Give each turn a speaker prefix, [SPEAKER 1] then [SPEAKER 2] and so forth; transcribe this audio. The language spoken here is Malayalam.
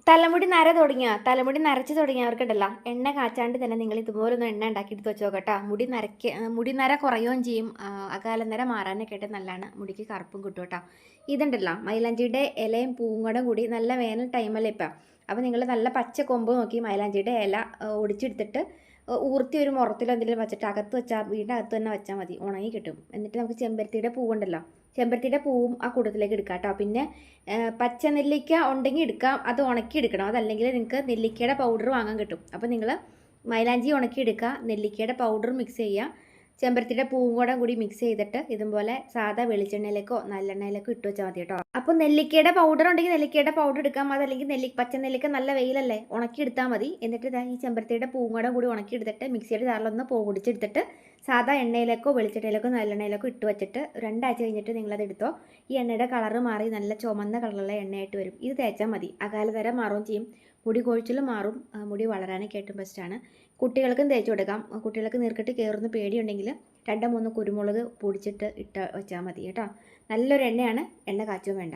[SPEAKER 1] തലമുടി നര തുടങ്ങിയോ? തലമുടി നരച്ച് തുടങ്ങിയവർക്കുണ്ടല്ലോ, എണ്ണ കാച്ചാണ്ട് തന്നെ നിങ്ങൾ ഇതുപോലൊന്ന് എണ്ണ ഉണ്ടാക്കിയിട്ട് വെച്ച് നോക്കട്ടോ. മുടി നര കുറയുകയും ചെയ്യും. അകാല നര മാറാനൊക്കെ ആയിട്ട് നല്ലതാണ്. മുടിക്ക് കറുപ്പും കിട്ടും കേട്ടോ. ഇതുണ്ടല്ലോ, മൈലാഞ്ചിയുടെ ഇലയും പൂവും കൂടി നല്ല വേനൽ ടൈമല്ലേ ഇപ്പം. അപ്പോൾ നിങ്ങൾ നല്ല പച്ച കൊമ്പ് നോക്കി മൈലാഞ്ചിയുടെ ഇല ഒടിച്ചെടുത്തിട്ട് ഊർത്തി ഒരു മുറത്തിലോ എന്തെങ്കിലും വെച്ചിട്ട് അകത്ത് വെച്ചാൽ വീടിൻ്റെ അകത്ത് തന്നെ വെച്ചാൽ മതി, ഉണങ്ങി കിട്ടും. എന്നിട്ട് നമുക്ക് ചെമ്പരത്തിയുടെ പൂവുണ്ടല്ലോ, ചെമ്പരത്തിയുടെ പൂവും ആ കൂട്ടത്തിലേക്ക് എടുക്കാം കേട്ടോ. പിന്നെ പച്ച നെല്ലിക്ക ഉണ്ടെങ്കിൽ എടുക്കാം, അത് ഉണക്കി എടുക്കണം. അതല്ലെങ്കിൽ നിങ്ങൾക്ക് നെല്ലിക്കയുടെ പൗഡർ വാങ്ങാൻ കിട്ടും. അപ്പോൾ നിങ്ങൾ മൈലാഞ്ചി ഉണക്കി എടുക്കുക, നെല്ലിക്കയുടെ പൗഡർ മിക്സ് ചെയ്യുക, ചെമ്പരത്തിയുടെ പൂവും കൂടി മിക്സ് ചെയ്തിട്ട് ഇതുപോലെ സാധാ വെളിച്ചെണ്ണയിലേക്കോ നല്ലെണ്ണയിലേക്കോ ഇട്ട് വെച്ചാൽ മതി കേട്ടോ. അപ്പോൾ നെല്ലിക്കയുടെ പൗഡർ ഉണ്ടെങ്കിൽ നെല്ലിക്കയുടെ പൗഡർ എടുക്കാം, അതല്ലെങ്കിൽ പച്ച നെല്ലിക്ക നല്ല വെയിലല്ലേ, ഉണക്കി എടുത്താൽ മതി. എന്നിട്ട് ഈ ചെമ്പരത്തിയുടെ പൂവും കൂടി ഉണക്കി എടുത്തിട്ട് മിക്സിയുടെ ജാറിലൊന്ന് പൊടിച്ചെടുത്തിട്ട് സാധാ എണ്ണയിലേക്കോ വെളിച്ചെണ്ണയിലേക്കോ നല്ലെണ്ണയിലേക്കോ ഇട്ട് വെച്ചിട്ട് 2 ആഴ്ച കഴിഞ്ഞിട്ട് നിങ്ങളത് എടുത്തോ. ഈ എണ്ണയുടെ കളറ് മാറി നല്ല ചുമന്ന കളറുള്ള എണ്ണയായിട്ട് വരും. ഇത് തേച്ചാൽ മതി, അകാലനര മാറുകയും ചെയ്യും, മുടി കൊഴിച്ചിലും മാറും, മുടി വളരാനൊക്കെ ഏറ്റവും ബെസ്റ്റാണ്. കുട്ടികൾക്കും തേച്ച് കൊടുക്കാം. കുട്ടികൾക്ക് നീർക്കെട്ട് കയറുന്ന പേടിയുണ്ടെങ്കിൽ 2-3 കുരുമുളക് പൊടിച്ചിട്ട് ഇട്ട് വെച്ചാൽ മതി കേട്ടോ. നല്ലൊരു എണ്ണയാണ്, എണ്ണ കാച്ചും വേണ്ട.